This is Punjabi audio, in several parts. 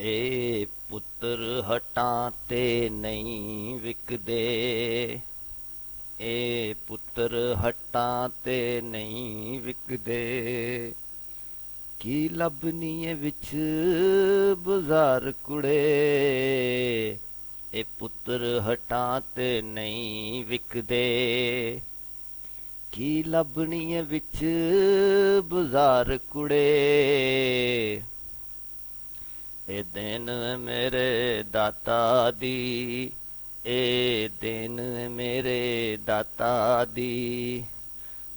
ਏ ਪੁੱਤਰ ਹਟਾਂ ਤੇ ਨਹੀਂ ਵਿਕਦੇ। ਏ ਪੁੱਤਰ ਹਟਾਂ ਤੇ ਨਹੀਂ ਵਿਕਦੇ। ਕੀ ਲੱਭਣੀ ਏ ਵਿੱਚ ਬਾਜ਼ਾਰ ਕੁੜੇ। ਏ ਪੁੱਤਰ ਹਟਾਂ ਤੇ ਨਹੀਂ ਵਿਕਦੇ। ਕੀ ਲੱਭਣੀ ਏ ਵਿੱਚ ਬਾਜ਼ਾਰ ਕੁੜੇ। ਇਹ ਦਿਨ ਮੇਰੇ ਦਾਤਾ ਦੀ, ਇਹ ਦਿਨ ਮੇਰੇ ਦਾਤਾ ਦੀ।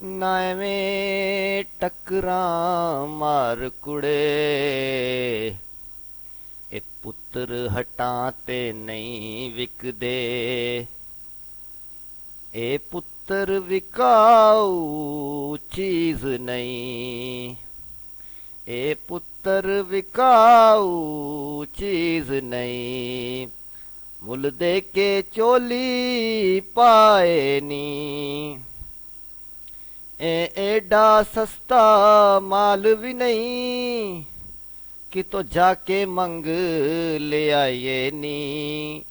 ਨਾ ਐਵੇਂ ਟੱਕਰਾਂ ਮਾਰ ਕੁੜੇ। ਇਹ ਪੁੱਤਰ ਹਟਾਂ ਤੇ ਨਹੀਂ ਵਿਕਦੇ। ਇਹ ਪੁੱਤਰ ਵਿਕਾਊ ਚੀਜ਼ ਨਹੀਂ। ਇਹ ਪੁੱਤਰ ਵਿਕਾਊ ਚੀਜ਼ ਨਹੀਂ। ਮੁੱਲ ਦੇ ਕੇ ਚੋਲੀ ਪਾਏ ਨੀ। ਇਹ ਏਡਾ ਸਸਤਾ ਮਾਲ ਵੀ ਨਹੀਂ, ਕਿਤੋਂ ਜਾ ਕੇ ਮੰਗ ਲਿਆਈਏ ਨੀ।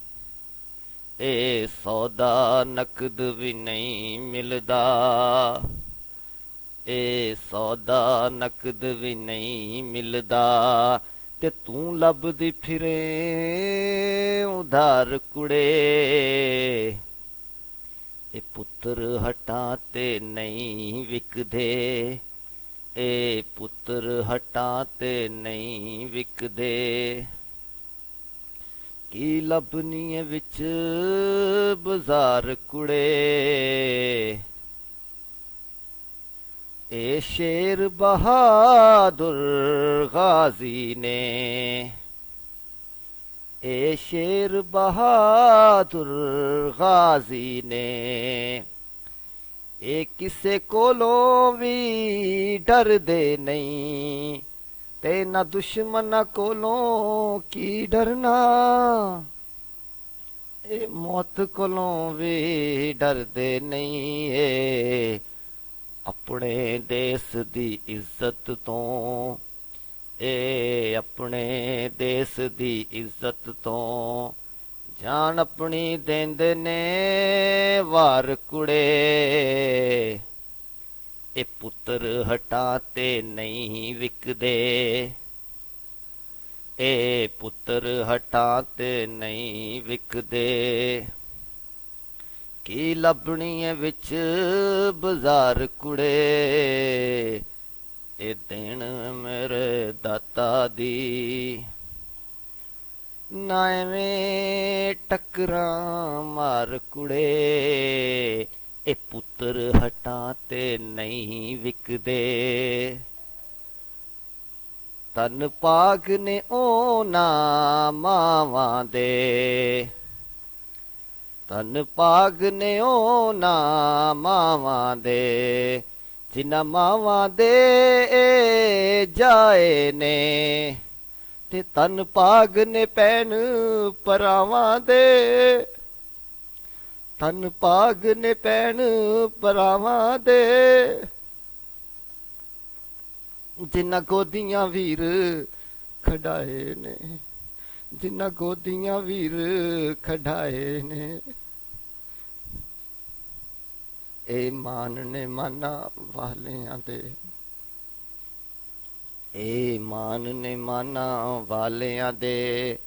ਇਹ ਸੌਦਾ ਨਕਦ ਵੀ ਨਹੀਂ ਮਿਲਦਾ। ਇਹ ਸੌਦਾ ਨਕਦ ਵੀ ਨਹੀਂ ਮਿਲਦਾ। ਤੇ ਤੂੰ ਲੱਭਦੀ ਫਿਰੇ ਉਧਾਰ ਕੁੜੇ। ਇਹ ਪੁੱਤਰ ਹਟਾਂ ਤੇ ਨਹੀਂ ਵਿਕਦੇ। ਇਹ ਪੁੱਤਰ ਹਟਾਂ ਤੇ ਨਹੀਂ ਵਿਕਦੇ। ਕੀ ਲੱਭਣੀ ਏ ਵਿੱਚ ਬਾਜ਼ਾਰ ਕੁੜੇ। ਇਹ ਸ਼ੇਰ ਬਹਾਦੁਰ ਗਾਜ਼ੀ ਨੇ। ਇਹ ਸ਼ੇਰ ਬਹਾਦੁਰ ਗਾਜ਼ੀ ਨੇ। ਇਹ ਕਿਸੇ ਕੋਲੋਂ ਵੀ ਡਰਦੇ ਨਹੀਂ। ਤੇ ਨਾ ਦੁਸ਼ਮਨਾਂ ਕੋਲੋਂ ਕੀ ਡਰਨਾ। ਇਹ ਮੌਤ ਕੋਲੋਂ ਵੀ ਡਰਦੇ ਨਹੀਂ। ਏ ਆਪਣੇ ਦੇਸ ਦੀ ਇੱਜ਼ਤ ਤੋਂ। ਇਹ ਆਪਣੇ ਦੇਸ ਦੀ ਇੱਜ਼ਤ ਤੋਂ ਜਾਨ ਆਪਣੀ ਦਿੰਦੇ ਨੇ ਵਾਰ ਕੁੜੇ। ਇਹ ਪੁੱਤਰ ਹਟਾਂ ਤੇ ਨਹੀਂ ਵਿਕਦੇ। ਇਹ ਪੁੱਤਰ ਹਟਾਂ ਤੇ ਨਹੀਂ ਵਿਕਦੇ। ਕੀ ਲੱਭਣੀ ਏ ਵਿੱਚ ਬਾਜ਼ਾਰ ਕੁੜੇ। ਇਹ ਦਿਨ ਮੇਰੇ ਦਾਤਾ ਦੀ। ਨਾ ਐਵੇਂ ਟੱਕਰਾਂ ਮਾਰ ਕੁੜੇ। ਇਹ ਪੁੱਤਰ ਹਟਾਂ ਤੇ ਨਹੀਂ ਵਿਕਦੇ। ਤਨ ਪਾਗ ਨੇ ਉਹਨਾਂ ਮਾਵਾਂ ਦੇ। ਤਨ ਪਾਗ ਨੇ ਉਹਨਾਂ ਮਾਵਾਂ ਦੇ। ਜਿਨ੍ਹਾਂ ਮਾਵਾਂ ਦੇ ਜਾਏ ਨੇ। ਤੇ ਤਨ ਪਾਗ ਨੇ ਭੈਣ ਭਰਾਵਾਂ ਦੇ। ਤਨ ਪਾਗ ਨੇ ਭੈਣ ਭਰਾਵਾਂ ਦੇ। ਜਿਨ੍ਹਾਂ ਗੋਦੀਆਂ ਵੀਰ ਖੜਾਏ ਨੇ। ਜਿਨ੍ਹਾਂ ਗੋਦੀਆਂ ਵੀਰ ਖੜਾਏ ਨੇ। ਇਹ ਮਾਨ ਨੇ ਮਾਨਾਂ ਵਾਲਿਆਂ ਦੇ। ਇਹ ਮਾਨ ਨੇ ਮਾਨਾਂ ਵਾਲਿਆਂ ਦੇ।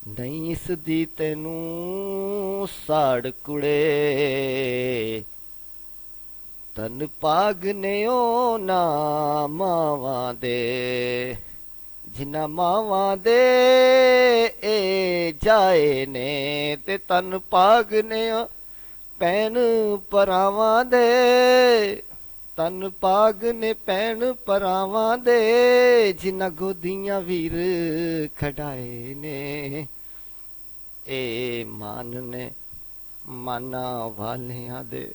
ਨਹੀਂ ਇਸ ਦੀ ਤੈਨੂੰ ਸਾੜ ਕੁੜੇ। ਤਨ ਪਾਗ ਨੇ ਉਹਨਾਂ ਮਾਵਾਂ ਦੇ। ਜਿਨ੍ਹਾਂ ਮਾਵਾਂ ਦੇ ਇਹ ਜਾਏ ਨੇ। ਤੇ ਤਨ ਪਾਗ ਨੇ ਭੈਣ ਭਰਾਵਾਂ ਦੇ। ਤਨ ਪਾਗ ਨੇ ਭੈਣ ਭਰਾਵਾਂ ਦੇ। ਜਿਨ੍ਹਾਂ ਗੋਦੀਆਂ ਵੀਰ ਖੜਾਏ ਨੇ। ਇਹ ਮਾਨ ਨੇ ਮਾਨਾਂ ਵਾਲਿਆਂ ਦੇ।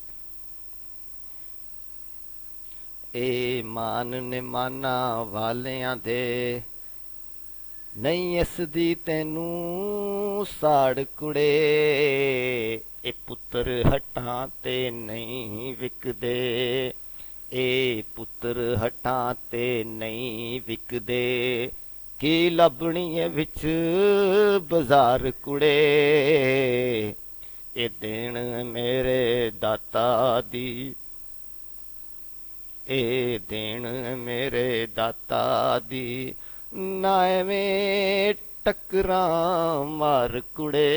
ਇਹ ਮਾਨ ਨੇ ਮਾਨਾਂ ਵਾਲਿਆਂ ਦੇ। ਨਹੀਂ ਇਸ ਦੀ ਤੈਨੂੰ ਸਾੜ ਕੁੜੇ। ਇਹ ਪੁੱਤਰ ਹਟਾਂ ਤੇ ਨਹੀਂ ਵਿਕਦੇ। ਇਹ ਪੁੱਤਰ ਹਟਾਂ ਤੇ ਨਹੀਂ ਵਿਕਦੇ। ਕੀ ਲੱਭਣੀ ਏ ਵਿੱਚ ਬਾਜ਼ਾਰ ਕੁੜੇ, ਇਹ ਦੇਣ ਮੇਰੇ ਦਾਤਾ ਦੀ, ਇਹ ਦੇਣ ਮੇਰੇ ਦਾਤਾ ਦੀ, ਨਾ ਐਵੇਂ ਟੱਕਰਾਂ ਮਾਰ ਕੁੜੇ,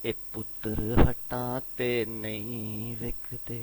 ਇਹ ਪੁੱਤਰ ਹੱਟਾਂ ਤੇ ਨਹੀਂ ਵਿਕਦੇ।